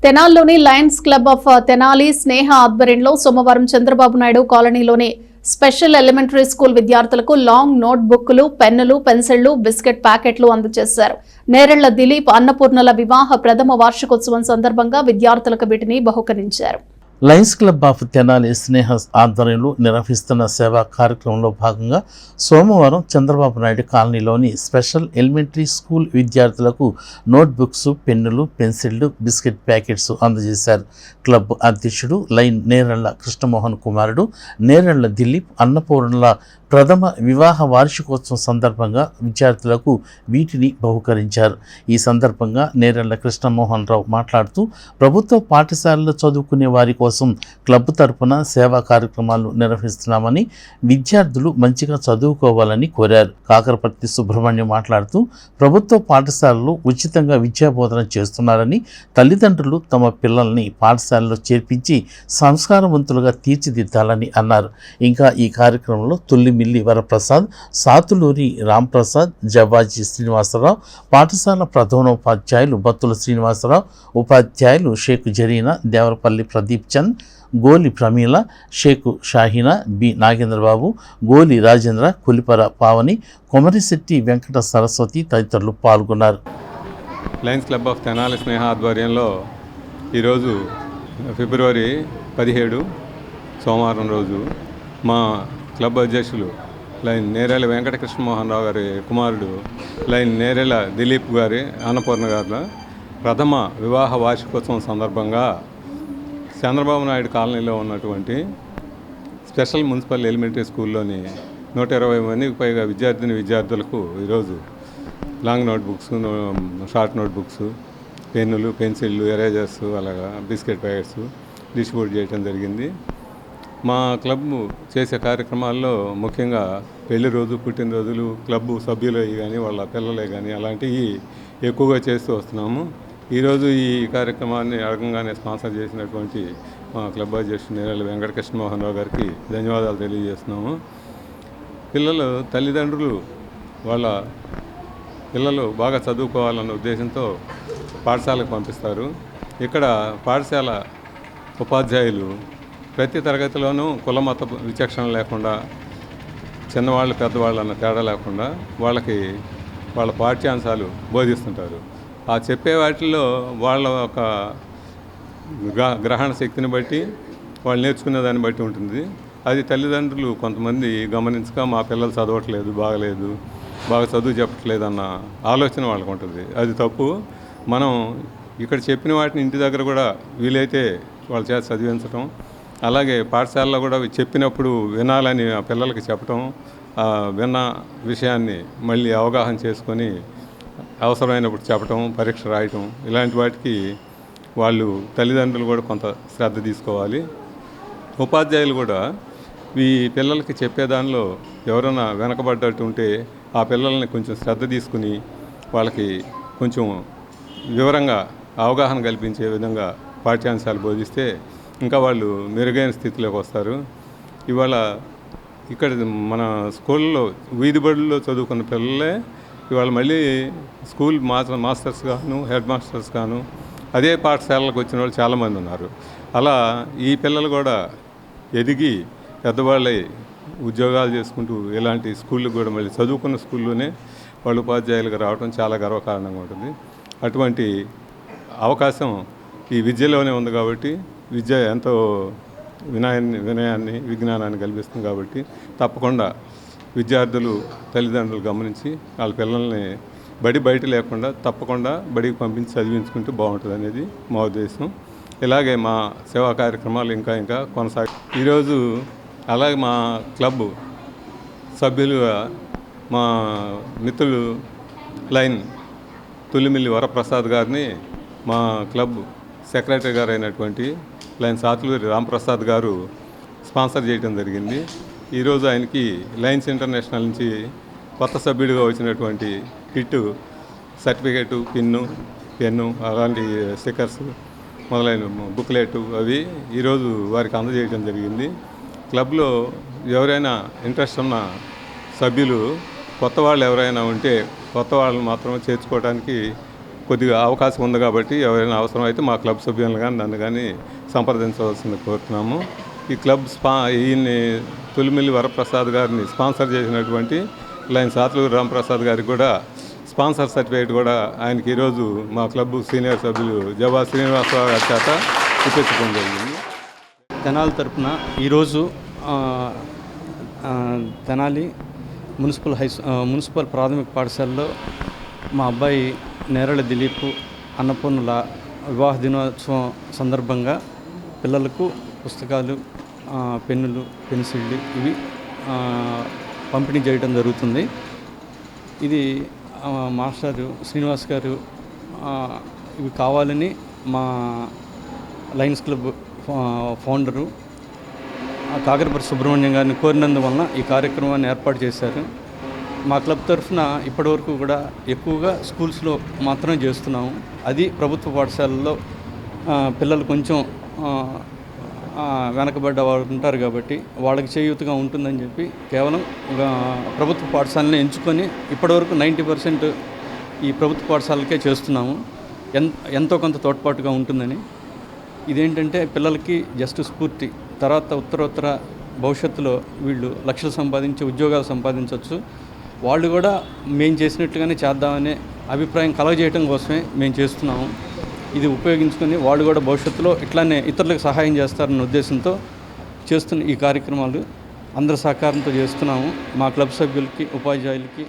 తెనాల్లోని Lions club of Tenali స్నేహ ఆధ్వర్యంలో సోమవారం చంద్రబాబు నాయుడు కాలనీలోని స్పెషల్ ఎలిమెంటరీ స్కూల్ విద్యార్థులకు లాంగ్ నోట్ బుక్లు, పెన్నులు, పెన్సిళ్లు, బిస్కెట్ ప్యాకెట్లు అందజేశారు. నేరెళ్ల దిలీప్, అన్నపూర్ణల వివాహ ప్రథమ వార్షికోత్సవం సందర్భంగా విద్యార్థులకు వీటిని బహుకరించారు. లయన్స్ క్లబ్ ఆఫ్ తెనాలి స్నేహ ఆధ్వర్యంలో నిర్వహిస్తున్న సేవా కార్యక్రమంలో భాగంగా సోమవారం చంద్రబాబు నాయుడు కాలనీలోని స్పెషల్ ఎలిమెంటరీ స్కూల్ విద్యార్థులకు నోట్బుక్స్, పెన్నులు, పెన్సిళ్లు, బిస్కెట్ ప్యాకెట్స్ అందజేశారు. క్లబ్ అధ్యక్షుడు లైన్ నేరెళ్ల కృష్ణమోహన్ కుమారుడు నేరెళ్ల దిలీప్, అన్నపూర్ణల ప్రథమ వివాహ వార్షికోత్సవం సందర్భంగా విద్యార్థులకు వీటిని బహుకరించారు. ఈ సందర్భంగా నేరెళ్ల కృష్ణమోహన్ రావు మాట్లాడుతూ ప్రభుత్వ పాఠశాలలో చదువుకునే వారి కోసం క్లబ్ తరపున సేవా కార్యక్రమాలు నిర్వహిస్తున్నామని, విద్యార్థులు మంచిగా చదువుకోవాలని కోరారు. కాకరపర్తి సుబ్రహ్మణ్యం మాట్లాడుతూ ప్రభుత్వ పాఠశాలలో ఉచితంగా విద్యాబోధన చేస్తున్నారని, తల్లిదండ్రులు తమ పిల్లల్ని పాఠశాలలో చేర్పించి సంస్కారవంతులుగా తీర్చిదిద్దాలని అన్నారు. ఇంకా ఈ కార్యక్రమంలో మిల్లి వరప్రసాద్, సాతులూరి రాంప్రసాద్, జవ్వాజీ శ్రీనివాసరావు, పాఠశాల ప్రధానోపాధ్యాయులు బత్తుల శ్రీనివాసరావు, ఉపాధ్యాయులు షేక్ జరీనా, దేవరపల్లి ప్రదీప్ చంద్, గోలి ప్రమీల, షేక్ షాహీనా, బి నాగేంద్రబాబు, గోలి రాజేంద్ర, కులిపర పావని, కొమరిశెట్టి వెంకట సరస్వతి తదితరులు పాల్గొన్నారు. లయన్స్ క్లబ్ ఆఫ్ తెనాలి స్నేహ ఆధ్వర్యంలో ఈరోజు ఫిబ్రవరి 17 సోమవారం రోజు మా క్లబ్ అధ్యక్షులు లైన్ నేరేళ్ల వెంకట కృష్ణమోహన్ రావు గారి కుమారుడు లైన్ నేరేళ్ల దిలీప్ గారి, అన్నపూర్ణ గారి ప్రథమ వివాహ వార్షికోత్సవం సందర్భంగా చంద్రబాబు నాయుడు కాలనీలో ఉన్నటువంటి స్పెషల్ మున్సిపల్ ఎలిమెంటరీ స్కూల్లోని 120 మందికి పైగా విద్యార్థులకు ఈరోజు లాంగ్ నోట్బుక్స్, షార్ట్ నోట్బుక్స్, పెన్నులు, పెన్సిళ్ళు, ఎరేజర్స్, అలాగా బిస్కెట్ ప్యాకెట్స్ డిస్ట్రిబ్యూట్ చేయడం జరిగింది. మా క్లబ్ చేసే కార్యక్రమాల్లో ముఖ్యంగా పెళ్లి రోజు, పుట్టినరోజులు, క్లబ్ సభ్యులే కానీ వాళ్ళ పిల్లలే కానీ అలాంటివి ఎక్కువగా చేస్తూ వస్తున్నాము. ఈరోజు ఈ కార్యక్రమాన్ని అడగంగానే స్పాన్సర్ చేసినటువంటి మా క్లబ్ అధ్యక్షుడు నేరెళ్ల వెంకట కృష్ణమోహన్ రావు గారికి ధన్యవాదాలు తెలియజేస్తున్నాము. తల్లిదండ్రులు వాళ్ళ పిల్లలు బాగా చదువుకోవాలన్న ఉద్దేశంతో పాఠశాలకు పంపిస్తారు. ఇక్కడ పాఠశాల ఉపాధ్యాయులు ప్రతి తరగతిలోనూ కుల మత విచక్షణ లేకుండా, చిన్నవాళ్ళు పెద్దవాళ్ళు అన్న తేడా లేకుండా వాళ్ళ పాఠ్యాంశాలు బోధిస్తుంటారు. ఆ చెప్పే వాటిల్లో వాళ్ళ ఒక గ్రహణ శక్తిని బట్టి, వాళ్ళు నేర్చుకునే దాన్ని బట్టి ఉంటుంది. అది తల్లిదండ్రులు కొంతమంది గమనించక మా పిల్లలు చదవట్లేదు, బాగా చదువు చెప్పట్లేదు అన్న ఆలోచన వాళ్ళకు ఉంటుంది. అది తప్పు. మనం ఇక్కడ చెప్పిన వాటిని ఇంటి దగ్గర కూడా వీలైతే వాళ్ళ చేత చదివించడం, అలాగే పాఠశాలలో కూడా చెప్పినప్పుడు వినాలని ఆ పిల్లలకి చెప్పడం, విన్న విషయాన్ని మళ్ళీ అవగాహన చేసుకొని అవసరమైనప్పుడు చెప్పడం, పరీక్ష రాయటం, ఇలాంటి వాటికి వాళ్ళు తల్లిదండ్రులు కూడా కొంత శ్రద్ధ తీసుకోవాలి. ఉపాధ్యాయులు కూడా ఈ పిల్లలకి చెప్పేదానిలో ఎవరైనా వెనకబడ్డట్టు ఉంటే ఆ పిల్లల్ని కొంచెం శ్రద్ధ తీసుకుని వాళ్ళకి కొంచెం వివరంగా అవగాహన కల్పించే విధంగా పాఠ్యాంశాలు బోధిస్తే ఇంకా వాళ్ళు మెరుగైన స్థితిలోకి వస్తారు. ఇవాళ ఇక్కడ మన స్కూల్లో వీధి బడుల్లో చదువుకున్న పిల్లలే ఇవాళ మళ్ళీ స్కూల్ మాస్టర్స్ గాను, హెడ్ మాస్టర్స్ గాను అదే పాఠశాలకు వచ్చిన వాళ్ళు చాలామంది ఉన్నారు. అలా ఈ పిల్లలు కూడా ఎదిగి పెద్దవాళ్ళై ఉద్యోగాలు చేసుకుంటూ ఇలాంటి స్కూళ్ళకు కూడా మళ్ళీ చదువుకున్న స్కూల్లోనే వాళ్ళు ఉపాధ్యాయులుగా రావడం చాలా గర్వకారణంగా ఉంటుంది. అటువంటి అవకాశం ఈ విద్యలోనే ఉంది కాబట్టి విద్య ఎంతో వినయాన్ని, విజ్ఞానాన్ని కల్పిస్తుంది కాబట్టి తప్పకుండా విద్యార్థులు, తల్లిదండ్రులు గమనించి వాళ్ళ పిల్లల్ని బయట లేకుండా తప్పకుండా బడికి పంపించి చదివించుకుంటే బాగుంటుంది అనేది మా ఉద్దేశం. ఇలాగే మా సేవా కార్యక్రమాలు ఇంకా కొనసాగి ఈరోజు అలాగే మా క్లబ్ సభ్యులుగా మా మిత్రులు లైన్ తులిమిల్లి వరప్రసాద్ గారిని మా క్లబ్ సెక్రటరీ గారు అయినటువంటి లైన్ సాతులూరి రాంప్రసాద్ గారు స్పాన్సర్ చేయడం జరిగింది. ఈరోజు ఆయనకి లయన్స్ ఇంటర్నేషనల్ నుంచి కొత్త సభ్యుడిగా వచ్చినటువంటి కిట్టు, సర్టిఫికేటు, పెన్ను అలాంటి స్టిక్కర్స్ మొదలైన బుక్లెట్ అవి ఈరోజు వారికి అందజేయడం జరిగింది. క్లబ్లో ఎవరైనా ఇంట్రెస్ట్ ఉన్న సభ్యులు కొత్త వాళ్ళు ఎవరైనా ఉంటే కొత్త వాళ్ళని మాత్రమే చేర్చుకోవడానికి కొద్దిగా అవకాశం ఉంది కాబట్టి ఎవరైనా అవసరం అయితే మా క్లబ్ సభ్యులను కానీ నన్ను కానీ సంప్రదించవలసింది కోరుతున్నాము. ఈ క్లబ్ ఈయన్ని తొలిమిల్లి వరప్రసాద్ గారిని స్పాన్సర్ చేసినటువంటి లయన్స్ ఆత్లూరు రామప్రసాద్ గారికి కూడా స్పాన్సర్ సర్టిఫికేట్ కూడా ఆయనకి ఈరోజు మా క్లబ్ సీనియర్ సభ్యులు జవా శ్రీనివాసరావు గారి చేత ఇప్పించడం జరిగింది. తెనాలి తరపున ఈరోజు తెనాలి మున్సిపల్ ప్రాథమిక పాఠశాలలో మా అబ్బాయి నేరళ దిలీప్ అన్నపూర్ణుల వివాహ దినోత్సవం సందర్భంగా పిల్లలకు పుస్తకాలు, పెన్నులు, పెన్సిళ్ళు ఇవి పంపిణీ చేయడం జరుగుతుంది. ఇది మాస్టర్ శ్రీనివాస్ గారు ఇవి కావాలని మా Lions club founder Kakaraparthi Subrahmanyam గారిని కోరినందువలన ఈ కార్యక్రమాన్ని ఏర్పాటు చేశారు. మా క్లబ్ తరఫున ఇప్పటివరకు కూడా ఎక్కువగా స్కూల్స్లో మాత్రమే చేస్తున్నాము. అది ప్రభుత్వ పాఠశాలల్లో పిల్లలు కొంచెం వెనకబడ్డ వారు ఉంటారు కాబట్టి వాళ్ళకి చేయూతగా ఉంటుందని చెప్పి కేవలం ప్రభుత్వ పాఠశాలని ఎంచుకొని ఇప్పటివరకు 90% ఈ ప్రభుత్వ పాఠశాలకే చేస్తున్నాము. ఎంతో కొంత తోడ్పాటుగా ఉంటుందని. ఇదేంటంటే పిల్లలకి జస్ట్ స్ఫూర్తి, తర్వాత ఉత్తరోత్తర భవిష్యత్తులో వీళ్ళు లక్షలు సంపాదించి ఉద్యోగాలు సంపాదించవచ్చు, వాళ్ళు కూడా మేము చేసినట్లుగానే చేద్దామనే అభిప్రాయం కలగజేయడం కోసమే మేము చేస్తున్నాము. ఇది ఉపయోగించుకొని వాళ్ళు కూడా భవిష్యత్తులో ఇట్లానే ఇతరులకు సహాయం చేస్తారన్న ఉద్దేశంతో చేస్తున్న ఈ కార్యక్రమాలు అందరి సహకారంతో చేస్తున్నాము. మా క్లబ్ సభ్యులకి, ఉపాధ్యాయులకి